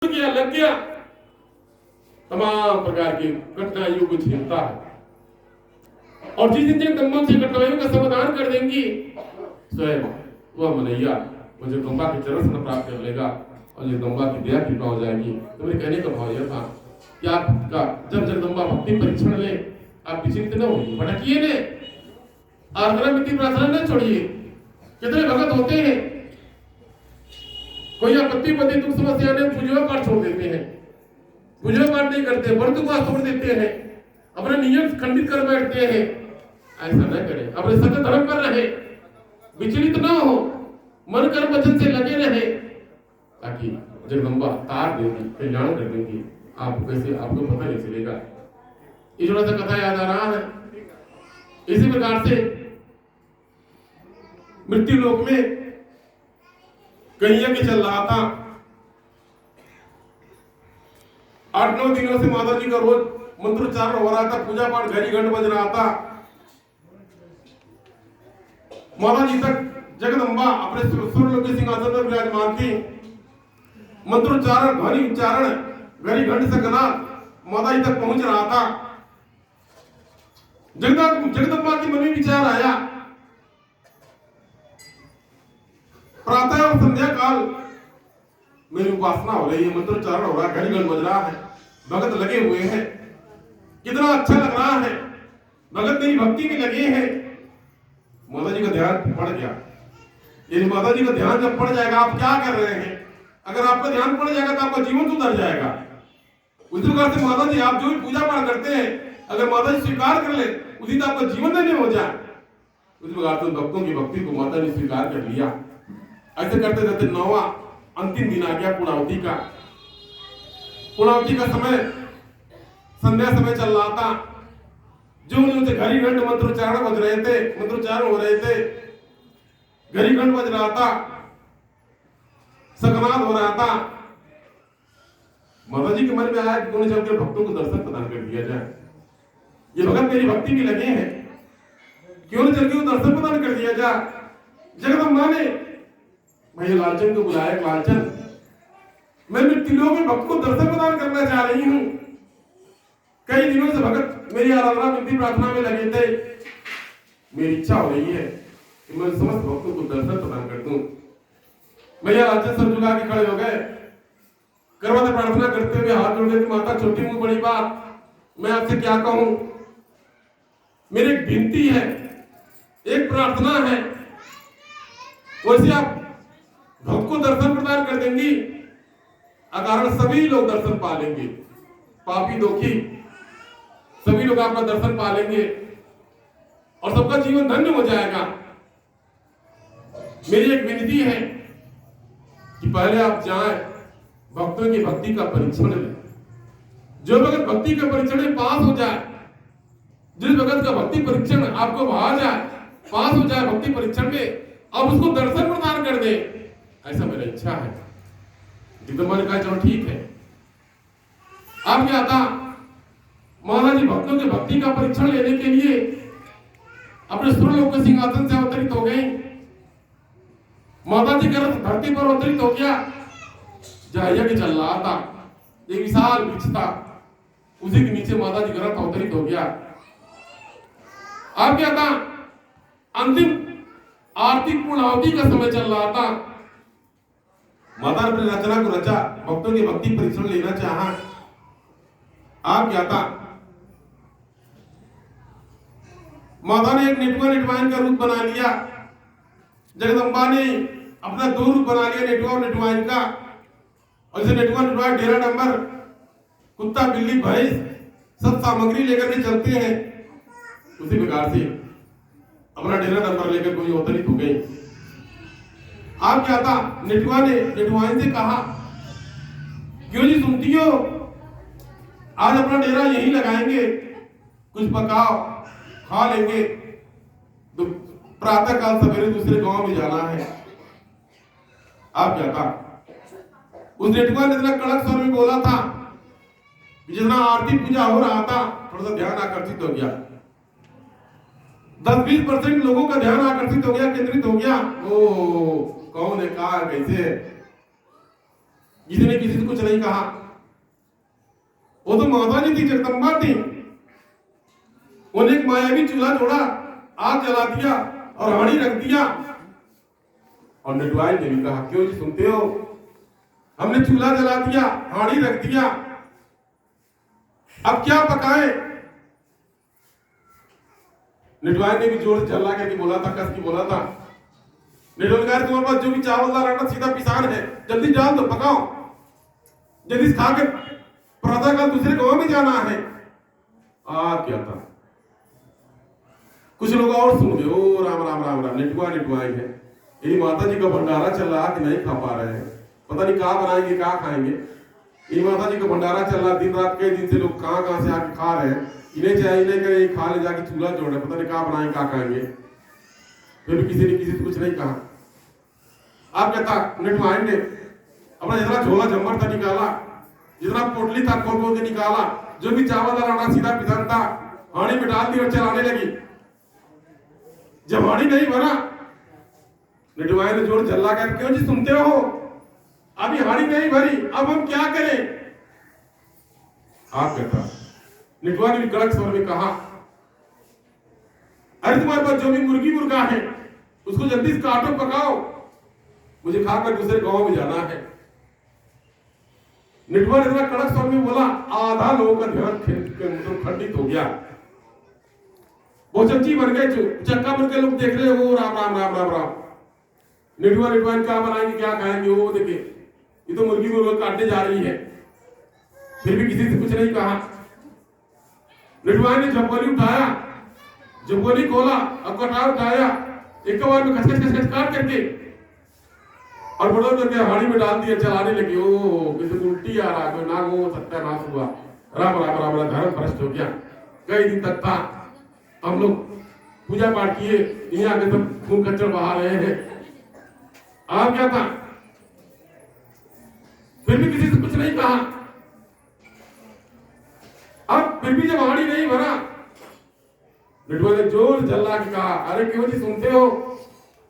किया लग गया, तमाम प्रकार की कठिनाइयों को झेलता है और जिस जिन जगदम्बा से कठिनाइयों का समाधान कर देंगी स्वयं वह मनैया वो जगदम्बा के चरण से प्राप्त कर लेगा और जगदम्बा की दया कृपा हो जाएगी। तो मेरे कहने का भाव यह था कि आपका जब जगदम्बा भक्ति परीक्षण ले आप विचलित न होइए, भटकिए ने, आराधना मिट्टी प्रार्थना न छोड़िए। कितने भगत होते हैं कोई आपत्ति पति दुख समस्या ने पूजा पाठ छोड़ देते हैं, पूजा पाठ नहीं करते, व्रत उपवास छोड़ देते हैं, अपने नियम खंडित कर बैठते हैं। ऐसा न करें, अपने सत्य धर्म पर रहे, विचलित न हो, मन कर्म वचन से लगे रहे, ताकि जगदम्बा तार देगी, कल्याण कर देगी। आपको कैसे आपको पता नहीं चलेगा। ये थोड़ा सा कथा याद आ रहा है। इसी प्रकार से मृत्यु लोक में कहीं के चल रहा था। 8-9 दिनों से माता जी का रोज मंत्रोच्चारण हो रहा था, पूजा पाठ घड़ी घंट बज रहा था। माता जी तक जगदम्बा अपने सूर्यलोक के सिंहासन पर विराजमान थी। मंत्रोच्चारण ध्वनि उच्चारण घड़ी घंट से गना माता जी तक पहुंच रहा था। जगदम्बा के मन में विचार आया, प्रातः और संध्या काल मेरी उपासना हो रही है, मंत्रोच्चारण हो रहा है, घड़ी घंट बज रहा है, भगत लगे हुए हैं, कितना अच्छा लग रहा है, भगत मेरी भक्ति में लगे हैं। माता जी का ध्यान पड़ गया। यदि माता जी का ध्यान जब पड़ जाएगा, आप क्या कर रहे हैं, अगर आपका ध्यान पड़ जाएगा तो आपका जीवन सुधर जाएगा। उसी प्रकार से माता जी आप जो भी पूजा पाठ करते हैं, अगर माता जी स्वीकार कर ले, उसी तो आपका जीवन धन्य हो जाए। उसी प्रकार से भक्तों की भक्ति को माता ने स्वीकार कर लिया। ऐसे करते करते 9वां अंतिम दिन आ गया पूर्णावती का। पूर्णावती का समय संध्या समय चल रहा था। जो से घड़ी घंट मंत्रोच्चारण बज रहे थे, मंत्रोच्चारण हो रहे थे, घड़ी घंट बज रहा था, सकनाद हो रहा था। माता जी के मन में आया कि क्यों चल के भक्तों को दर्शन प्रदान कर दिया जाए। ये भगत मेरी भक्ति में लगे हैं, क्यों न चल के दर्शन प्रदान कर दिया जाए। जगदम्बा ने भैया लालचन को बुलाया। लालचन, मैं मृत्युलोक में भक्त को दर्शन प्रदान करना चाह रही हूँ। कई दिनों से भगत मेरी आराधना विधि प्रार्थना में लगे थे। मेरी इच्छा हो रही है कि मैं समस्त भक्तों को दर्शन प्रदान कर दूं। भैया लालचन सर झुका के खड़े हो गए, करवत प्रार्थना करते हुए हाथ जोड़ के, माता छोटी मुंह बड़ी बात, मैं आपसे क्या कहूं, मेरी एक विनती है, एक प्रार्थना है, वैसे आप भक्त को दर्शन प्रदान कर देंगी, अकारण सभी लोग दर्शन पा लेंगे, पापी दुखी सभी लोग आपका दर्शन पा लेंगे और सबका जीवन धन्य हो जाएगा। मेरी एक विनती है कि पहले आप जाएं, भक्तों की भक्ति का परीक्षण लें। जो भगत भक्ति के परीक्षण में पास हो जाए, जिस भगत का भक्ति परीक्षण आपको भा जाए, पास हो जाए भक्ति परीक्षण में, अब उसको दर्शन प्रदान कर दे, ऐसा मेरा इच्छा है। जगदम्बा ने कहा चलो ठीक है। अब क्या था, माता जी भक्तों के भक्ति का परीक्षण लेने के लिए अपने सूर्यलोक के सिंहासन से अवतरित हो गई। माता जी का रथ धरती पर अवतरित हो गया। जहां के चल रहा था, एक विशाल वृक्ष था, उसी के नीचे माता जी का रथ अवतरित हो गया। अब क्या था, अंतिम आरती पूर्णावती का समय चल रहा था। माता ने अपनी रचना को रचा, भक्तों की भक्ति परीक्षण लेना चाहा। आप क्या था, माता ने एक नेटुआ नेटवाइन का रूप बना लिया। जगदम्बा ने अपना 2 रूप बना लिया, नेटुआ और नेटवाइन का। और इसे नेटुआ नेटवाइन डेरा नंबर कुत्ता बिल्ली भैंस सब सामग्री लेकर के चलते हैं। उसी प्रकार से अपना डेरा नंबर लेकर कोई अवतरित हो गई। आप क्या था, नेटुआ ने नेटवाइन से कहा, क्यों जी सुनती हो, आज अपना डेरा यहीं लगाएंगे, कुछ पकाओ खा लेंगे, तो प्रातः काल सवेरे दूसरे गांव में जाना है। आप क्या था, उस नेटुआ ने इतना कड़क स्वर में बोला था, जितना आरती पूजा हो रहा था, थोड़ा सा ध्यान आकर्षित हो गया। 10-20% लोगों का ध्यान आकर्षित हो गया, केंद्रित हो गया। ओ कौन है, कहा कैसे, किसी ने किसी से कुछ नहीं कहा। वो तो माता जी थी, जगदम्बा थी। उन्हें एक मायावी चूल्हा जोड़ा, आग जला दिया और हांडी रख दिया। और नटवाई ने भी कहा, क्यों जी सुनते हो, हमने चूल्हा जला दिया, हांडी रख दिया, अब क्या पकाए। नटवाई ने भी जोर से चला करके बोला था, कस की बोला था, निडोलगार तुम्हारे पास जो भी चावल दाल आटा सीधा पिसान है, जल्दी डाल दो, पकाओ, जल्दी खाकर प्रातःकाल दूसरे गांव में जाना है। क्या था, कुछ लोग और सुन गए, ओ राम राम राम राम, निटवाई है, ये माता जी का भंडारा चल रहा कि नहीं खा पा रहे हैं, पता नहीं कहाँ बनाएंगे कहाँ खाएंगे। ये माता जी का भंडारा चल रहा, दिन रात कई दिन से लोग कहाँ से आके खा रहे हैं, इन्हें चाहिए नहीं करे खा ले जाके चूल्हा जोड़ रहे, पता नहीं कहाँ बनाएंगे कहाँ खाएंगे। फिर भी किसी ने किसी से कुछ नहीं कहा। आप कहता नटवाई ने अपना जितना झोला जम्बर था निकाला, जितना पोटली था खोल खोल के निकाला, जो भी चावल दाल आटा सीधा पिसान था हांडी में डाल दी और चलाने लगी। जब हांडी नहीं भरा, नटवाई ने जोर चल्ला कर, क्यों जी सुनते हो, अभी हांडी नहीं भरी, अब हम क्या करें। आप कहता नटवाई ने कड़क स्वर में कहा, अरे तुम्हारे पास जो भी मुर्गी मुर्गा है उसको जल्दी से काटो, पकाओ, मुझे खाकर दूसरे गांव में जाना है। नटवाई इतना कड़क स्वर में बोला, आधा लोगों का ध्यान मतलब खंडित हो गया। वो चच्ची बन गए, चक्का बन के लोग देख रहे हो, राम राम राम राम राम। नटवाई क्या बनाएंगे क्या खाएंगे, वो देखे ये तो मुर्गी मुर्गा काटने जा रही है। फिर भी किसी से कुछ नहीं कहा। नटवाई ने झप्पली उठाया, झप्पली खोला और कटार उठाया, एक बार में खच काट करके और बड़ों करके हांडी में डाल दिया, चलाने लगी। ओ किसी को उल्टी आ रहा, कोई नाग हो, सत्यानाश हुआ, राम राम राम राम, धर्म भ्रष्ट हो गया। कई दिन तक था, हम लोग पूजा पाठ किए, यहाँ आके सब खून कचड़ बहा रहे हैं। आप क्या था, फिर भी किसी से कुछ नहीं कहा। अब फिर भी जब हांडी नहीं भरा, नटवाई ने जोर जल्ला के कहा, अरे क्यों जी सुनते हो,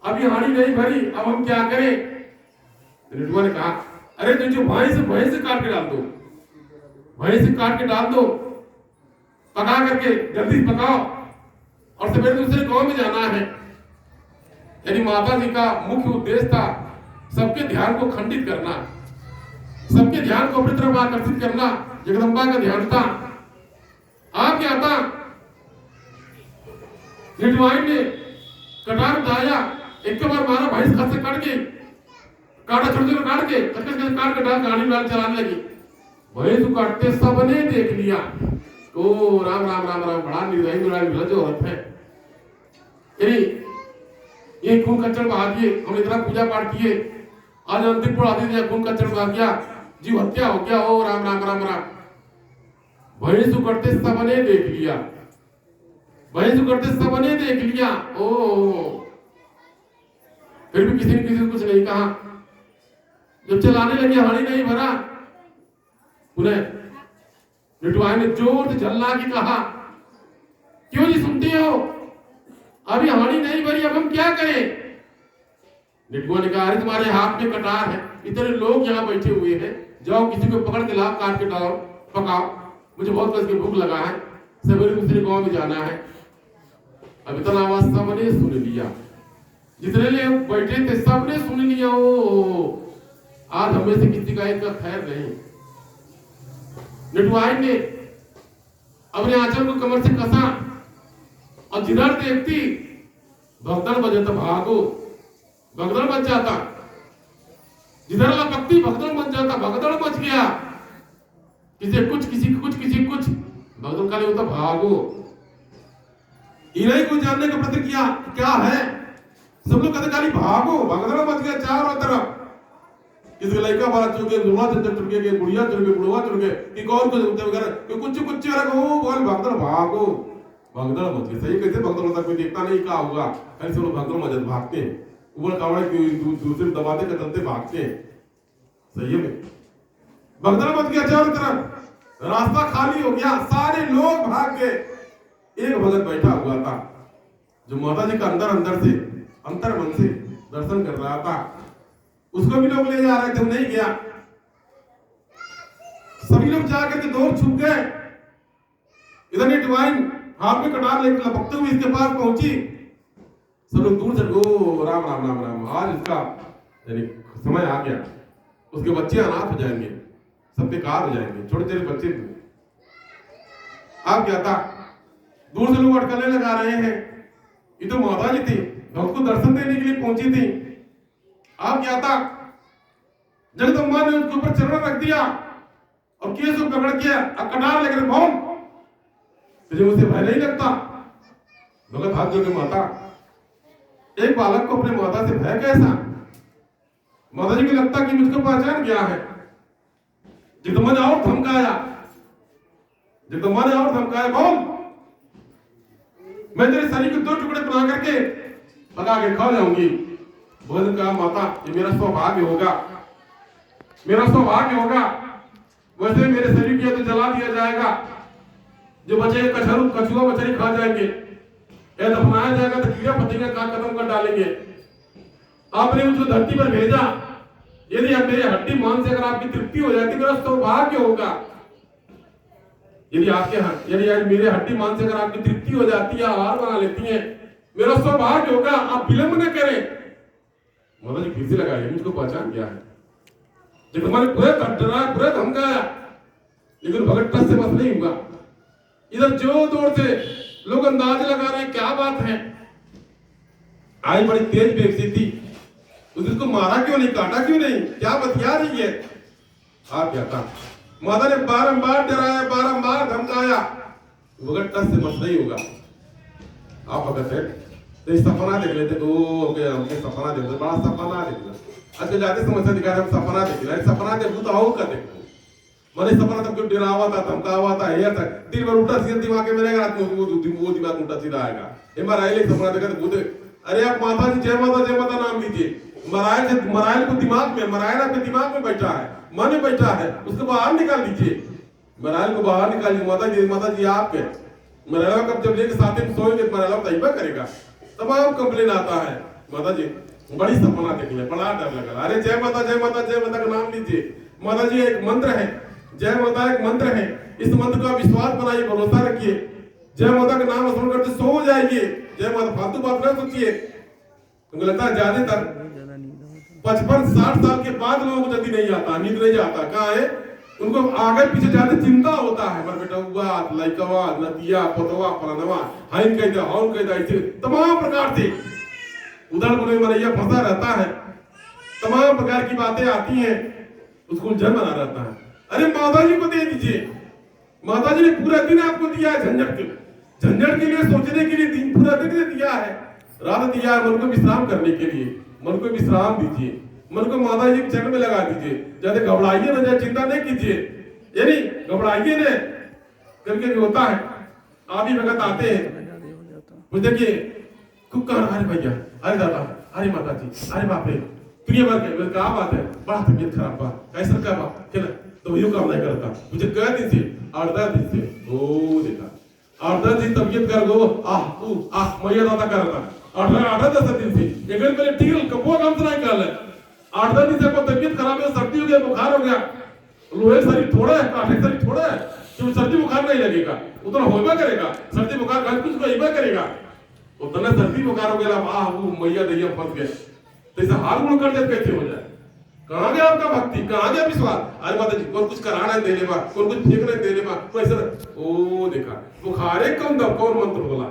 अभी हांडी नहीं भरी, अब हम क्या करें। नटवाई ने कहा, अरे तो जो भैंस काट के डाल दो, भैंस काट के डाल दो, पका करके जल्दी पकाओ और सवेरे दूसरे गांव में जाना है। यानी माता जी का मुख्य उद्देश्य था सबके ध्यान को खंडित करना, सबके ध्यान को अपनी तरफ आकर्षित करना, जगदम्बा का ध्यान था। आप क्या था, नटवाई ने कटार उठाया, एक बार मारा, भैंस खास से काट के काटा, छोटे छोटे काट के काट के डाल गाड़ी डाल चलाने लगी। भैंस काटते सबने देख लिया, ओ राम राम राम राम, बड़ा निर्दयी औरत है। ये खून कचड़ बहा दिए, हम इतना पूजा पाठ किए, आज अंतिम पुर आदि खून कचड़ बहा गया, जीव हत्या हो गया, ओ राम राम राम राम। भैंस करते सबने देख लिया, भैंस करते सबने देख लिया। ओ फिर भी किसी ने किसी को कुछ नहीं कहा। जब चलाने लगे, हांडी नहीं भरा, उन्हें नटवाई ने जोर से झल्ला के कहा, क्यों जी सुनते हो, अभी हांडी नहीं भरी, अब हम क्या करें। नटवाई ने कहा, अरे तुम्हारे हाथ में कटार है, इतने लोग यहाँ बैठे हुए हैं, जाओ किसी को पकड़ के लाओ, काट के डालो, पकाओ, मुझे बहुत कस के भूख लगा है, सवेरे दूसरे गांव में जाना है। अब इतना आवाज सबने सुन लिया, जितने लोग बैठे थे सबने सुन लिया। ओ आज हमें से किसी का इनका खैर नहीं। नटवाई ने अपने आंचल को कमर से कसा और जिधर देखती भगदड़ बज जाता, भागो, भगदड़ बच जाता, जिधर लपकती भगदड़ बच जाता, भगदड़ मच गया, किसी कुछ किसी कुछ किसी कुछ, भगदड़ काले होता, भागो। इन्हीं को जानने का प्रतिक्रिया क्या है, सब लोग कहते खाली भागो, भगदड़ मच गया चारों तरफ। किसी लड़का वाला चुन के, बुढ़ा चुन के, बुढ़िया चुन के, बुढ़वा चुन के, कि कौन को वगैरह, कि कुछ बोल भगदड़, भागो, भगदड़ मच गया। सही कैसे भगदड़ होता, कोई देखता नहीं क्या होगा, कहीं से लोग भगदड़ मच भागते हैं, ऊपर कावड़े दूसरे दबाते कतलते भागते हैं। सही है, भगदड़ मच गया चारों तरफ, रास्ता खाली हो गया, सारे लोग भाग गए। एक भगत बैठा हुआ था जो माता जी का अंदर से अंतर मन से दर्शन कर रहा था, उसको भी लोग ले जा रहे थे, वो नहीं गया। सभी लोग जाकर के दौड़ छुप गए। इधर ये डिवाइन हाथ में कटार लेकर लपकते हुए इसके पास पहुंची। सब लोग दूर से ओ राम राम राम राम, आज इसका यानी समय आ गया, उसके बच्चे अनाथ हो जाएंगे, सब बेकार हो जाएंगे, छोटे छोटे बच्चे। आप क्या था, दूर से लोग अटकलें लगा रहे हैं, ये तो माता जी थी, भक्त को दर्शन देने के लिए पहुंची थी। आप क्या था, जगदम्बा ने उसके ऊपर चरण रख दिया और केस को पकड़ के कटार लेकर भौं, तुझे मुझसे भय नहीं लगता? भगत हाथ जोड़ के माता, एक बालक को अपने माता से भय कैसा? माता जी को लगता कि मुझको पहचान गया है। जगदम्बा ने और धमकाया, जगदम्बा ने और धमकाया, बोल मैं तेरे शरीर को 2 टुकड़े बना करके पका के खा जाऊंगी। भगत ने कहा माता ये मेरा सौभाग्य होगा, मेरा सौभाग्य होगा, वैसे मेरे शरीर को तो जला दिया जाएगा, जो बचे कछुआ मछली खा जाएंगे, या दफनाया जाएगा तो कीड़ा पतंगा का खत्म कर डालेंगे। आपने मुझको धरती पर भेजा, यदि आप मेरे हड्डी मांस से अगर आपकी तृप्ति हो जाती मेरा सौभाग्य होगा। यदि मेरे हड्डी मांस से अगर आपकी तृप्ति हो जाती है, आहार बना लेती हैं, मेरा सौभाग्य होगा, आप विलंब न करें। माता जी फिर से लगाइए, मुझको पहचान गया है। जब हमारे पूरे डरा पूरे धमकाया, लेकिन भगत टस से बस नहीं हुआ। इधर जो दौड़ से लोग अंदाज लगा रहे हैं क्या बात है, आई बड़ी तेज बेग से थी, उसको मारा क्यों नहीं, काटा क्यों नहीं, क्या बतिया रही है? आप क्या था, माता ने बारंबार डराया, बारंबार धमकाया, भगत टस से बस नहीं होगा। आप भगत है तो सपना देख लेते, तो हो गया हमने सपना देख, बड़ा सपना देख, आज जाते समस्या दिखा रहे, हम सपना देख रहे, सपना देखू तो और का देखो, मैंने सपना तब क्यों डरावा था, धमकावा था, ये था, दिन भर उल्टा सीधा दिमाग में रहेगा, रात में वो दिमाग उल्टा सीधा आएगा। MRI सपना देखा तो बोलते अरे आप माता जी जय माता नाम लीजिए। मरायल को दिमाग में, मरायल आपके दिमाग में बैठा है, मन में बैठा है, उसको बाहर निकाल दीजिए, मरायल को बाहर निकालिए। माता जी आपके मरायल कब जब लेके साथ में सोएंगे मरायल तैयबा करेगा, तमाम कंप्लेन आता है। माता जी बड़ी सपना देख लिया, बड़ा डर लगा, अरे जय माता का नाम लीजिए। माता जी एक मंत्र है, जय माता एक मंत्र है, इस मंत्र का विश्वास बनाइए, भरोसा रखिए, जय माता का नाम स्मरण करते सो जाइए, जय माता फालतू बात ना सोचिए। उनको लगता है ज्यादातर 55-60 साल के बाद लोगों को जल्दी नहीं आता, नींद नहीं आता, कहाँ है उनको आगे पीछे ज्यादा चिंता होता है, पर बेटा हुआ लइकवा नदिया पोतवा फलानवा हाइन कह दिया हौन कह दिया, ऐसे तमाम प्रकार से उधर गुने मरैया फंसा रहता है, तमाम प्रकार की बातें आती हैं, उसको उलझन बना रहता है। अरे माता जी को दे दीजिए, माता जी ने पूरा दिन आपको दिया है झंझट के लिए, सोचने के लिए दिन पूरा दिन दिया है, रात दिया है मन को विश्राम करने के लिए, मन को विश्राम दीजिए, मन को माता जी के चरण में लगा दीजिए, ज्यादा घबराइए ना, चिंता नहीं कीजिए, यानी घबराइए ने करके भी होता है। आप ही भगत आते हैं, वो देखिए खूब कह रहा है भैया, अरे दादा, अरे माता जी, अरे बाप रे, दुनिया भर के क्या बात है, बड़ा तबीयत खराब बात, कैसा क्या बात, क्या तो यूं काम नहीं करता, मुझे कह दिन से 8-10 दिन से, ओ देखा 8-10 दिन तबीयत कर गो, मैया दादा कर रहा 8-10 दिन से, एक दिन पहले ठीक कपो काम से नहीं कर ले, 8-10 दिन से आपको तबीयत खराब है, सर्दी हो गया, बुखार हो गया, लोहे शरीर थोड़ा है, काठे शरीर थोड़ा है, क्यों सर्दी बुखार नहीं लगेगा, उतना होगा करेगा, सर्दी बुखार का कुछ होगा करेगा, उतना सर्दी बुखार हो गया, वो मैया दैया फंस गए, तो इसे हाल मुड़ कर जाए कैसे हो जाए? कहाँ गया आपका भक्ति, कहाँ गया विश्वास? अरे माता जी कौन कुछ कराना है देने बा, कौन कुछ फेंकना है देने बा, तो ऐसा ओ देखा बुखारे कौन मंत्र होला,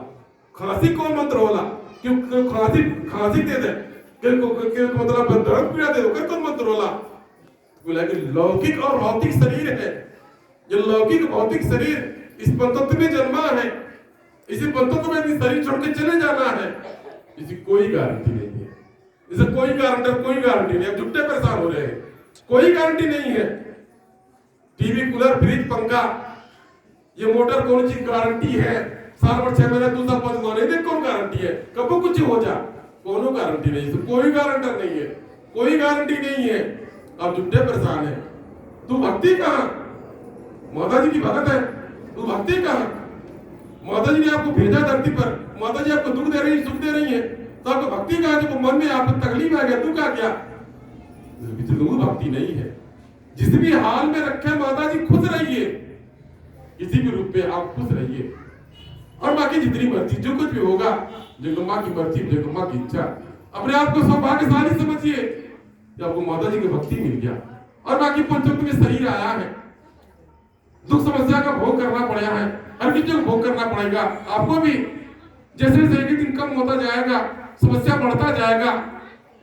खांसी कौन मंत्र होला, क्यों खांसी दे दे, क्यों मतलब दर्द पीड़ा दे दो, कौन मंत्र होला? बोला कि लौकिक और भौतिक शरीर है, जो लौकिक भौतिक शरीर इस पंतत्व में जन्मा है, इसी पंतत्व में शरीर छोड़ के चले जाना है, इसी कोई गारंटी नहीं है, इसे कोई गारंटी नहीं, अब झूठे परेशान हो रहे हैं, कोई गारंटी नहीं है। टीवी कूलर फ्रिज पंखा ये मोटर कौन सी गारंटी है? साल भर 6 महीने 2 साल 5 साल नहीं, कौन गारंटी है? कब कुछ हो जा, कोनो गारंटी नहीं, कोई गारंटर नहीं है, कोई गारंटी नहीं है। अब झूठे परेशान है, तू भक्ति कहाँ? माता जी की भगत है, तू भक्ति कहाँ? माता जी ने आपको भेजा धरती पर, माता जी आपको दुख दे रही, सुख दे रही है, तो आपको भक्ति कहाँ? जब मन में आपको तकलीफ आ गया, तू क्या क्या? भक्ति नहीं है। जिस भी हाल में रखे माता जी खुश रहे। किसी भी रूप में आप खुश रहिए। और बाकी जितनी मर्जी जो कुछ भी होगा, जगदम्बा की मर्जी, जगदम्बा की इच्छा, अपने आप को सौभाग्यशाली समझिए कि आपको माता जी की भक्ति मिल गया। और बाकी पंचम में शरीर आया है, दुख समस्या का भोग करना पड़ा है, हर चीज को भोग करना पड़ेगा आपको भी। जैसे जैसे एक दिन कम होता जाएगा, समस्या बढ़ता जाएगा,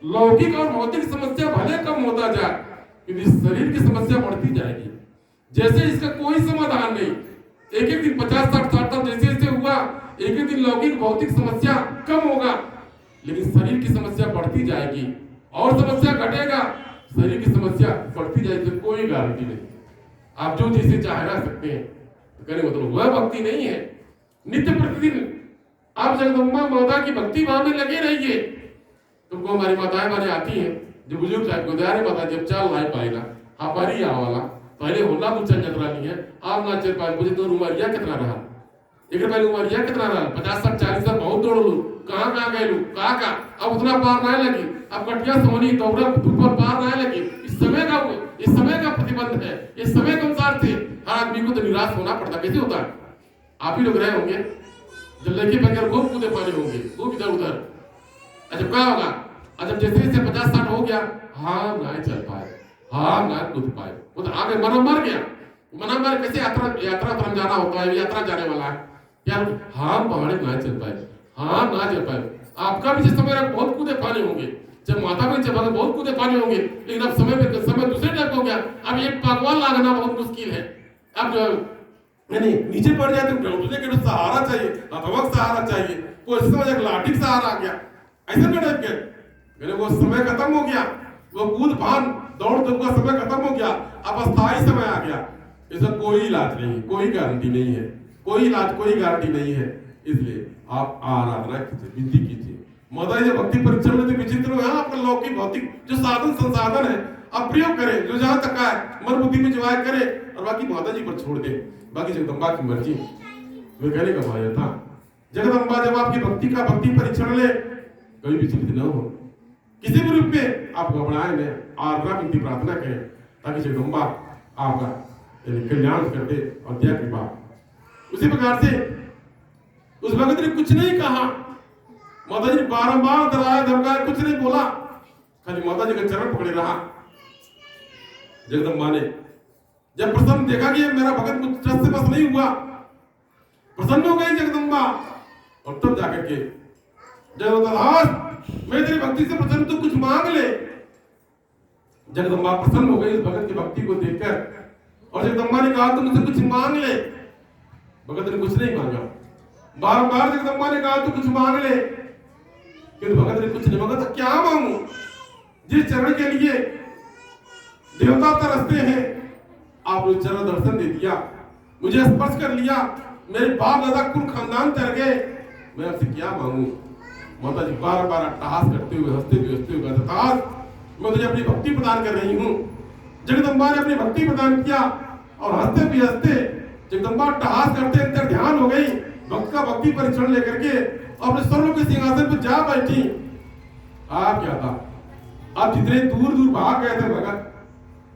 लौकिक और भौतिक समस्या भले कम होता जाए, क्योंकि शरीर की समस्या बढ़ती जाएगी। जैसे इसका कोई समाधान नहीं, एक एक दिन 50-60 साल जैसे जैसे हुआ, एक एक दिन लौकिक भौतिक समस्या कम होगा, लेकिन शरीर की समस्या बढ़ती जाएगी और समस्या घटेगा, शरीर की समस्या बढ़ती जाएगी। तो कोई गारंटी नहीं, आप जो जैसे चाहे रह सकते हैं, कहने मतलब वह भक्ति नहीं है। नित्य प्रतिदिन आप जगदम्बा माता की भक्ति भाव में लगे रहिए। तुमको हमारी माताएं माने आती हैं जो बुजुर्ग टाइप को, अरे माता जब चाल लाई पाएगा हमारी आवाला पहले होला कुछ जतरा नहीं है, आप ना चल पाए। मुझे तो उमरिया कितना रहा, एक पहले उमरिया कितना रहा, 50-60-40 साल बहुत दौड़ लू, कहाँ गए लू, कहाँ अब उतना पार ना लगी, अब कटिया सोनी दौड़ा ऊपर पार ना लगी। इस समय का प्रतिबंध है, इस समय के अनुसार थे। हर आदमी को तो निराश होना पड़ता, कैसे होता है? आप ही लोग रहे होंगे जब लड़के बगैर खूब कूदे पानी होंगे, खूब इधर उधर। अच्छा क्या होगा? अच्छा जैसे जैसे 50-60 हो गया, हाँ ना चल पाए, हाँ ना कूद पाए, वो तो आगे मना मर गया। मना मर कैसे यात्रा पर जाना होता है, यात्रा जाने वाला है यार, हाँ पहाड़ी ना चल पाए, हाँ ना चल पाए। आपका भी जिस समय बहुत कूदे पानी होंगे, जब माता में जब बहुत कूदे पानी होंगे, लेकिन अब समय दूसरे टाइप हो गया। अब ये भगवान लागना बहुत मुश्किल है। अब यानी नीचे पड़ जाए तो उठने के सहारा चाहिए, अथवा सहारा चाहिए, कोई समझ एक लाठी सहारा आ गया, ऐसे में टाइप के वो समय खत्म हो गया, वो कूद फान दौड़ धूप का समय खत्म हो गया, अब अस्थायी समय आ गया। इसका कोई इलाज नहीं, कोई गारंटी नहीं है, कोई इलाज कोई गारंटी नहीं है। इसलिए आप आराधना कीजिए, विधि कीजिए। माता जी भक्ति परीक्षण में विचित्र है, आपका लौकिक भौतिक जो साधन संसाधन है आप प्रयोग करें, जो जहां तक आए मन बुद्धि में जवाय करे, और बाकी माता जी पर छोड़ दे। बाकी जगदम्बा की मर्जी। वे कहने का भाई था, जगदम्बा जब आपकी भक्ति का भक्ति परीक्षण ले, कभी विचलित न हो, किसी भी रूप में आप घबराए न, आराधना विनती प्रार्थना करें, ताकि जगदम्बा आपका कल्याण कर दे और दया कृपा। उसी प्रकार से उस भगत ने कुछ नहीं कहा, माता जी बारंबार दराया धमकाया, कुछ नहीं बोला, खाली माता जी का चरण पकड़े रहा। जगदम्बा ने जब प्रसन्न देखा कि मेरा भगत मुझ से बस नहीं हुआ, प्रसन्न हो गई जगदम्बा, और तब जाकर के जगदम्बा मैं तेरी भक्ति से प्रसन्न, तू कुछ मांग ले। जगदम्बा प्रसन्न हो गई इस भगत की भक्ति को देखकर, और जगदम्बा ने कहा तू मुझसे कुछ मांग ले। भगत ने कुछ नहीं मांगा, बार-बार जगदम्बा ने कहा तू कुछ मांग ले, किंतु भगत ने कुछ नहीं मांगा। तो क्या मांगू? जिस चरण के लिए देवता तरसते हैं, आपने चरण दर्शन दे दिया, मुझे स्पर्श कर लिया, मेरे बाप दादा कुल खानदान तर गए, मैं आपसे क्या मांगू? माता जी बार-बार अट्टहास करते हुए हंसते हुए कहते, मैं तुझे अपनी भक्ति प्रदान कर रही हूँ। जगदम्बा ने अपनी भक्ति प्रदान किया, और हंसते भी हंसते जगदम्बा अट्टहास करते अंतर ध्यान हो गई, भक्त का भक्ति परीक्षण लेकर के अपने स्वर्ग के सिंहासन पर जा बैठी। क्या था, आप जितने दूर दूर भाग गए थे भगत,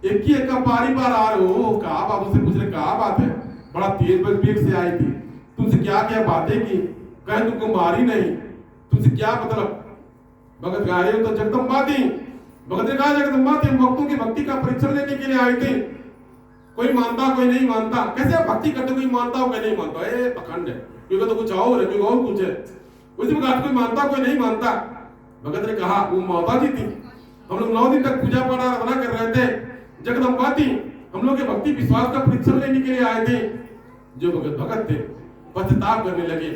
एक ही एक पारी बार आ रहे हो, कहा बाबू से पूछ रहे कहा बात है, बड़ा तेज वेग से आई थी, तुमसे क्या क्या बातें की, कहीं तुमको मारी नहीं, तुमसे क्या मतलब? भगत गा रहे हो तो जगदम्बा थी। भगत ने कहा जगदम्बा थी, भक्तों की भक्ति का परीक्षण लेने के लिए आई थी, कोई मानता कोई नहीं मानता, कैसे आप भक्ति करते, कोई मानता हो कोई नहीं मानता, ए पखंड है, क्योंकि तो कुछ और है, कोई और कुछ है, उसी प्रकार कोई मानता कोई नहीं मानता। भगत ने कहा वो माता जी थी, हम लोग 9 दिन तक पूजा पाठ आराधना कर रहे थे, जगदम्बा थी, हम लोग के भक्ति विश्वास का परीक्षण लेने के लिए आए थे। जो भगत थे पश्चाताप करने लगे,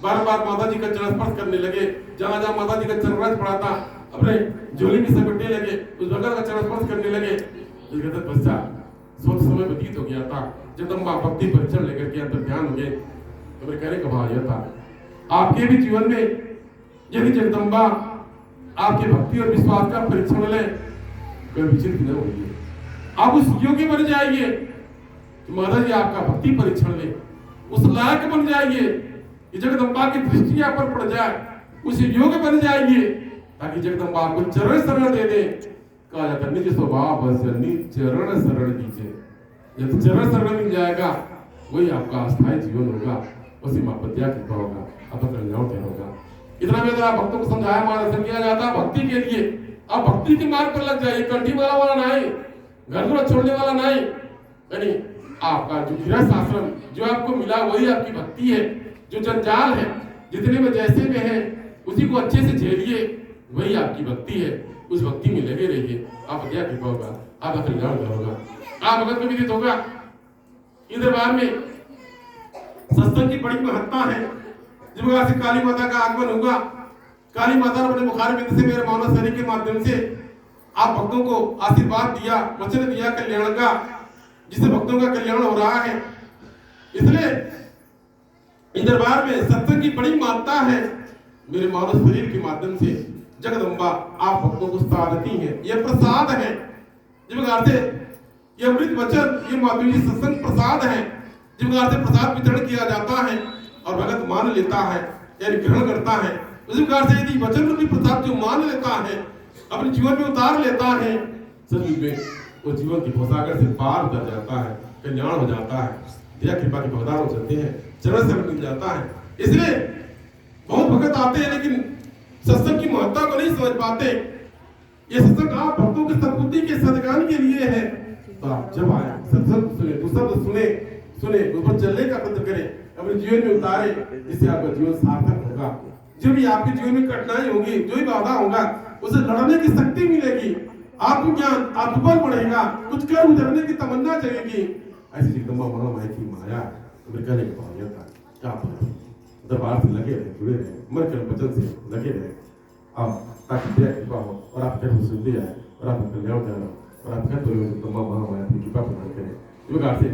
बार-बार माता जी का चरण स्पर्श करने लगे, जहां जहां माता जी का चरण रज पड़ा था अपने झोली में समेटने लगे, उस भगत का चरण स्पर्श करने लगे। पश्चात स्वल्प समय व्यतीत हो गया था, जगदम्बा भक्ति परीक्षण लेकर के अंतर ध्यान हो गए। तो मेरे कहने का भाव यह था, आपके भी जीवन में यदि जगदम्बा आपके भक्ति और विश्वास का परीक्षण ले, कभी विचलित न होइए, आप उस योग्य बन जाइए कि माता जी आपका भक्ति परीक्षण ले, उस लायक बन जाइए कि जगदम्बा की दृष्टि आप पर पड़ जाए, उस योग्य बन जाइए ताकि जगदम्बा आपको चरण शरण दे दे। कहा जाता निज स्वभाव निज चरण शरण दीजिए। जब चरण शरण मिल जाएगा, वही आपका अस्थायी जीवन होगा, उसी माँ पतिया कृपा होगा, आपका कल्याण तय होगा। इतना भी अगर भक्तों को समझाया, मार्गदर्शन किया जाता है भक्ति के लिए, आप भक्ति के मार्ग पर लग जाइए, कंठी मारा वाला नहीं, घर द्वार छोड़ने वाला नहीं। यानी आपका जो गृहस्थ आश्रम जो आपको मिला वही आपकी भक्ति है। जो जंजाल है जितने में जैसे में है उसी को अच्छे से झेलिए, वही आपकी भक्ति है। उस भक्ति में लगे रहिए, आप क्या कृपा होगा, आपका कल्याण होगा, आप भगत में विदित होगा। इस दरबार में सत्संग की बड़ी महत्ता है। जिस प्रकार से काली माता का आगमन होगा, काली माता ने अपने मुखार बिंद से मेरे मानव शरीर के माध्यम से आप भक्तों को आशीर्वाद दिया, वचन दिया कल्याण का, जिससे भक्तों का कल्याण हो रहा है। इसलिए इस दरबार में सत्संग की बड़ी महत्ता है। मेरे मानव शरीर के माध्यम से जगदम्बा आप भक्तों को साधती है, यह प्रसाद है। जिस प्रकार से यह अमृत वचन, ये माधुरी सत्संग प्रसाद है। जिस प्रकार से प्रसाद वितरण किया जाता है और भगत मान लेता है, यानी ग्रहण करता है, उसी प्रकार से यदि वचन रूपी प्रसाद जो मान लेता है, अपने जीवन में उतार लेता है, सच में वो जीवन की भवसागर से पार उतर जाता है, कल्याण हो जाता है, दया कृपा के भगदार हो जाते हैं, चरण से मिल जाता है। इसलिए बहुत भगत आते हैं लेकिन सत्संग की महत्ता को नहीं समझ पाते। ये सत्संग आप भक्तों के सद्बुद्धि के सदगान के लिए है। तो आप जब आए सत्संग सुने, तो शब्द सुने उस पर चलने का प्रयत्न करें, अपने जीवन में उतारे, जिससे आपका जीवन सार्थक होगा। जो भी आपके जीवन में कठिनाई होगी, जो भी बाधा होगा, उसे लड़ने की शक्ति मिलेगी, आत्मज्ञान, आत्मबल बढ़ेगा, कुछ कर उतरने की तमन्ना जगेगी। ऐसी जगदम्बा महामाया की माया कहने की भाग्यता क्या दरबार से लगे रहे, जुड़े रहे, मन के वचन से लगे रहे, आप ताकि दया कृपा हो और आप घर सुन जाए और आप कल्याण जाना और आप घर पर जगदम्बा महामाया की कृपा प्रदान करें। इस प्रकार से